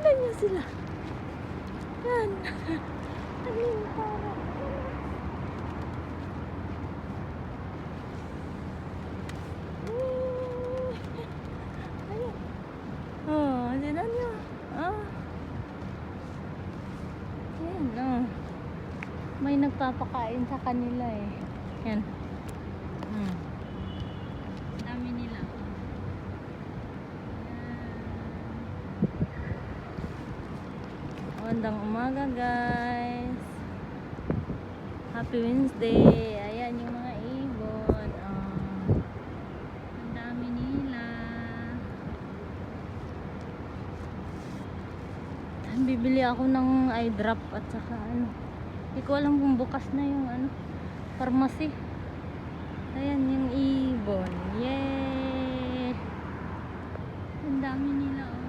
Tignan niyo sila. Yan. Ayun, para. Ayun. Oh, tignan niyo. Ah. Yan, oh. May nagpapakain sa kanila eh. Yan. Dami nila. Magandang umaga guys. Happy Wednesday. Ayan yung mga ibon. Ang dami nila. Bibili ako ng eye drop at saka ano. Hindi ko alam kung bukas na yung ano, pharmacy. Ayan yung ibon. Yay! Ang dami nila oh.